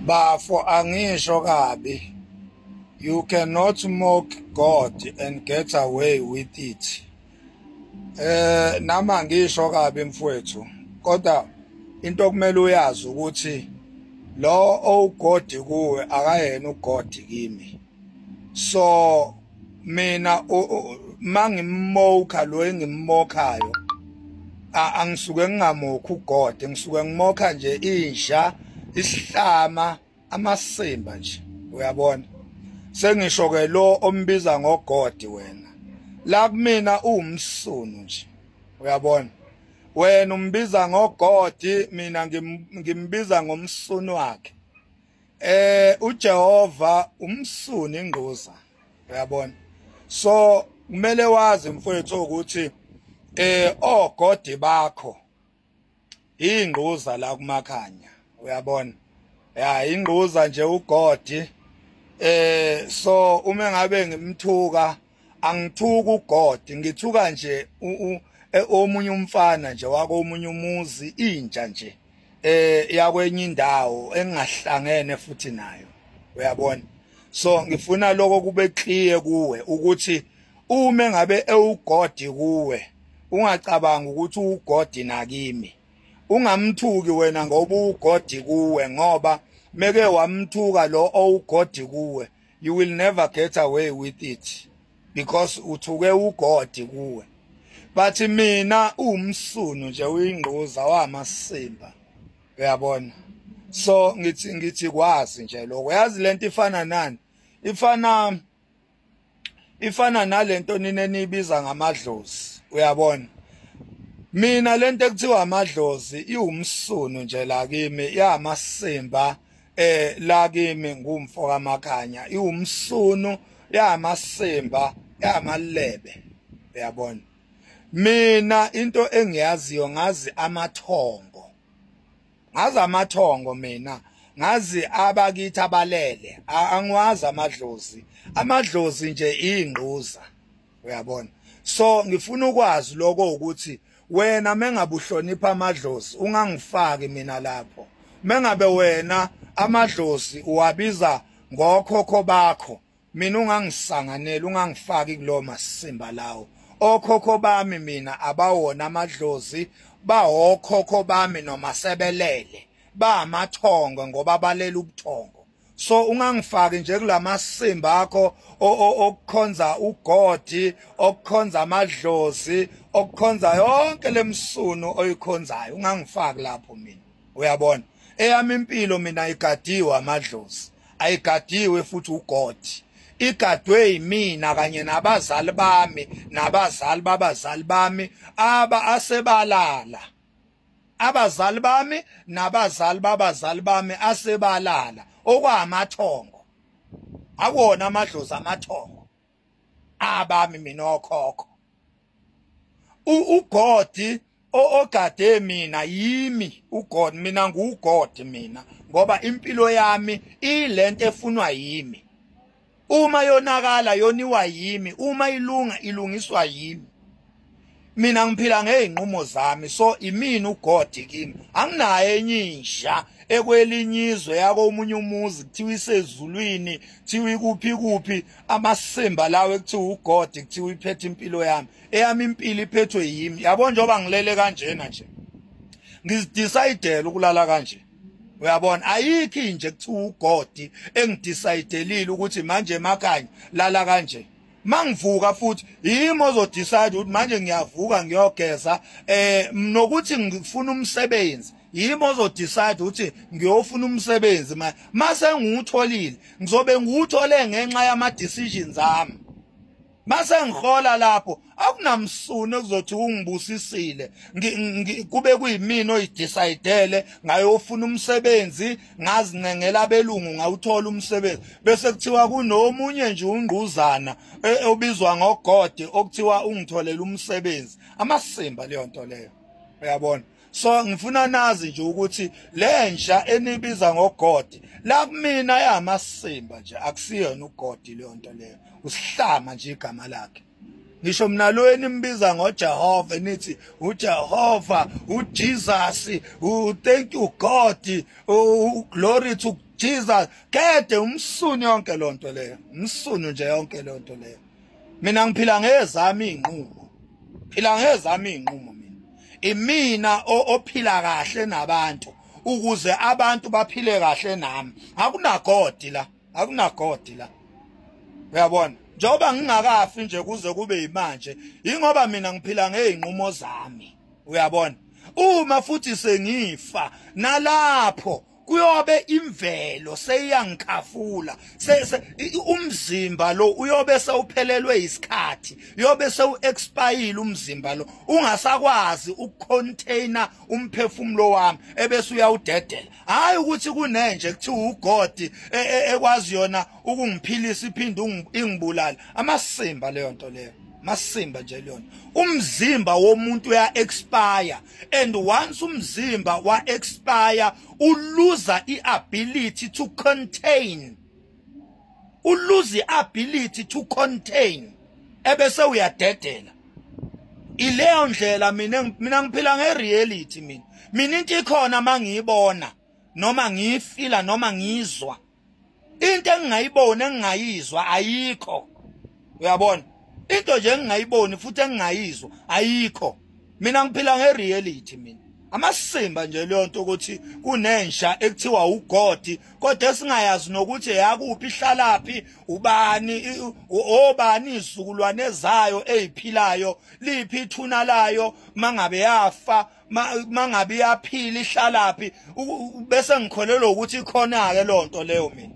Bafo angisho kabi. You cannot mock God and get away with it. Nama ngisho kabi mfowethu. Kodwa into okumele uyazi ukuthi lo owugodi kuwe akayena ugodi kimi. So mina mangimmoka lo engimmokayo angisuke ngingamokho ugodi, ngisuke ngimokha nje insha, isihlama, amasimba nje. Uyabona? Sengisho ke lo ombiza ngogodi wena. La kumina uwumsunu nje. Uyabona? Wena umbiza ngogodi, mina ngimbiza ngomsunu wakhe. uJehova umsuni ingquza. Uyabona? So kumele wazi mfowethu ukuthi ogodi bakho ingquza la kumakhanya. Uyabona? Ya ingquza nje ugodi. So uma ngabe ngimthuka angithuka ugodi, ngithuka nje omunye umfana nje wako omunye umuzi intsha nje yakwenye indawo engahlangene futhi nayo. Uyabona? So ngifuna lokho kube clear kuwe ukuthi uma ngabe ewugodi kuwe ungacabanga ukuthi ugodi nakimi. Ungamthuki wena ngoba ugodi kuwe, ngoba meke wamthuka lo owugodi kuwe, you will never get away with it because uthuke ugodi kuwe. But mina umsunu nje uyingquza wamasimba. Uyabona? So ngithi kwazi nje lokho. Yazi lento ifana nani? Ifana nalento nina nibiza ngamadlozi. Uyabona? Mina lento ekuthiwa amadlozi iwumsunu nje la kimi, yamasimba la kimi ngumfo kaMakhanya, iwumsunu yamasimba yamalebe. Uyabona? Mina into engiyaziyo ngazi amathongo. Ngazi amathongo mina. Ngazi abakithi abalele. Angiwazi amadlozi. Amadlozi nje ingquza. Uyabona? So ngifuna ukwazi lokho ukuthi wena mengabuhlonipha amadlozi ungangifaki mina lapho. Mengabe wena amadlozi uwabiza ngokhokho bakho, mina ungangisanganela, ungangifaki kulo masimba lawo. Okhokho bami mina abawona amadlozi, bawokhokho bami noma sebelele, ba amathongo ngoba balela ubuthongo. So ungangifaki nje kulamasimba akho okukhonza ugodi, okukhonza amadlozi, okukhonza yonke lemsunu oyikhonzayo, ungangifaki lapho mina. Uyabona? Eyami impilo mina igadiwe amadlozi, ayigadiwe futhi ugodi. Igadwe yimina kanye nabazali bami nabazali babazali bami asebalala. Abazali bami nabazali babazali bami asebalala okwamathongo. Akuwona amadlozi amathongo. Abami mina okhokho. Ugodi ogade mina yimi ugodi, mina ngugodi mina ngoba impilo yami ilento efunwa yimi. Uma yonakala yoniwa yimi, uma ilunga ilungiswa yimi. Mina ngiphila ngeinqumo zami, so imini ugodi kimi. Anginayo enye insha ekwelinyizwe yako omunye umuzi kuthiwa isezulwini, kuthiwa kuphi amasimba lawo ekuthiwa ugodi, kuthiwa iphethe impilo yami. Eyami impilo iphethwe yimi. Yabo njoba ngilele kanjena nje. Ngizidecide ukulala kanje. Uyabona? Ayikho nje kuthiwa ugodi engidecidelile ukuthi manje Makhanya lala kanje. Mangivuka futhi yimi ozodecide ukuthi manje ngiyavuka ngiyogeza nokuthi ngifuna umsebenzi. Yimi ozodecide ukuthi ngiyofuna umsebenzi mase ngutholile ngizobe nguthole ngenxa yama decisions ami. Mase ngihola lapho akunamsunu okuzothi ungibusisile kube kuyimina oyidecidele ngayofuna umsebenzi, ngazincengela abelungu ngawuthola umsebenzi, bese kuthiwa kunomunye nje ungquzana obizwa ngogodi okuthiwa ungitholela umsebenzi. Amasimba leyo nto leyo. Uyabona? So ngifuna nazi nje ukuthi lensha enibiza ngogodi la kumina yamasimba nje, akusiyona ugodi leyo nto leyo. Usihlama nje igama lakhe. Ngisho mina lo enimbiza ngoJehova nithi uJehova, uJesus, thank you God, glory to Jesus kede umsuni yonke lonto leyo umsuni nje yonke lonto leyo mina ngiphila ngezami inqumo phila ngezami inqumo mina imina ophila kahle nabantu ukuze abantu baphile kahle nami akunagodi la uyabona njoba ngingakafi nje kuze kube imanje ingoba mina ngiphila ngeinqumo zami uyabona uma futhi sengifa nalapho kuyobe imvelo seyangikhafula umzimba lo uyobe sewuphelelwe isikhathi uyobe sewu-expire umzimba lo ungasakwazi ukucontainer umphefumulo wami ebese uyawudedela hayi ukuthi kunenje kuthiwa ugodi ekwazi yona ukungiphilisa iphinde ingibulala amasimba leyo nto leyo masimba nje lona umzimba womuntu uya expire and once umzimba wa expire uluza iability to contain ebese uyadedela ileyo ndlela mina ngiphila ngereality mina into ikhona mangiyibona noma ngiyifila noma ngizwa into engingayibona engingayizwa ayikho uyabona into nje engingayiboni futhi engingayizwa ayikho mina ngiphila ngereality mina amasimba nje leyo nto ukuthi kunensha ekuthiwa ugodi kodwa esingayazi nokuthi yakuphi ihlalaphi ubani obani izizukulwane zayo eziphilayo liphi ithuna layo mangabe yafa mangabe yaphila ihlalaphi bese ngikholelwa ukuthi ikhona ke lonto leyo mina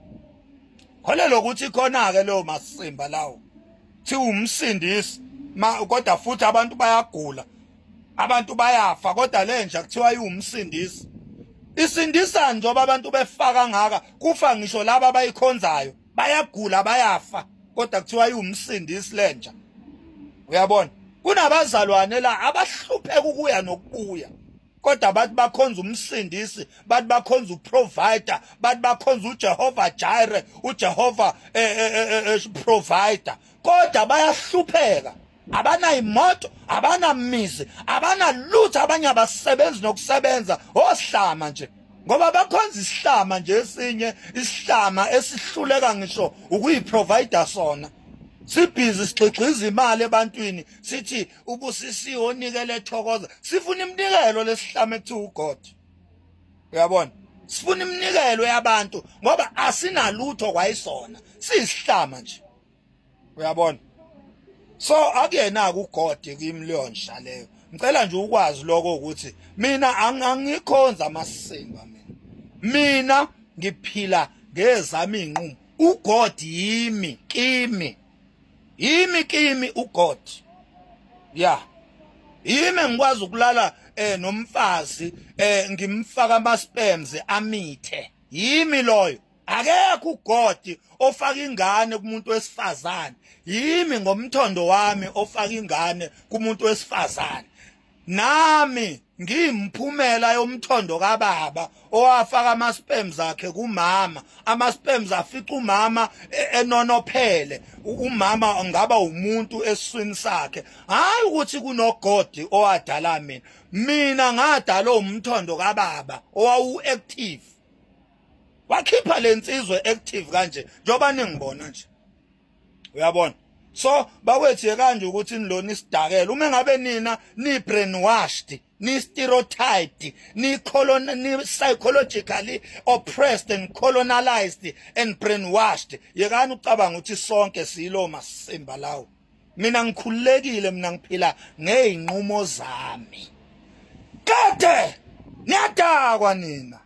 kholelwa ukuthi ikhona ke leyo masimba lawo thi umsindisi kodwa futhi abantu bayagula abantu bayafa kodwa lenja kuthiwa iwumsindisi isindisa njoba abantu befaka ngaka kufa ngisho laba abayikhonzayo bayagula bayafa kodwa kuthiwa iwumsindisi lenja uyabona kunabazalwane la abahlupheka ukuya nokubuya kodwa bathi bakhonza umsindisi bathi bakhonza uprovider bathi bakhonza uJehova Jireh uJehova provider kodwa bayahlupheka abana imoto abana mizi abana lutho abanye abasebenzi nokusebenza osihlama nje ngoba bakhonza isihlama nje esinye isihlama esihluleka ngisho ukuyiprovider sona sibhizi sigxigxiza imali ebantwini sithi ubusisiwe onikele thokoza sifuna iminikelo lesihlama ekuthiwa uGod uyabona sifuna iminikelo yabantu ngoba asinalutho kwayisona sisihlama nje uyabona so akuyena uGod kimi leyo nsha leyo ngicela nje ukwazi lokho ukuthi mina angikhonza amasimba mina ngiphila ngezami inqumo uGod yimi kimi uGod ya yimi ngikwazi ukulala nomfazi ngimfaka ama-sperms amithe yimi loyo akekho uGod ofaka ingane kumuntu wesifazane yimi ngomthondo wami ofaka ingane kumuntu wesifazane nami ngimphumela yomthondo kababa owafaka ama-sperms akhe kumama ama-sperms afica umama enonophele umama ngaba umuntu esiswini sakhe hayi ukuthi kunoGod owadala mina ngadala umthondo kababa owawu-active wakhipha lensizwe active kanje njoba ningibona nje uyabona so bakwethu kanje ukuthi nilona isidakela uma ngabe nina ni brainwashed ni stereotyped ni psychologically oppressed and colonialized and brainwashed yekani ucabanga ukuthi sonke silo masimba lawo mina ngikhululekile mina ngiphila ngeinqumo zami kade niyadakwa nina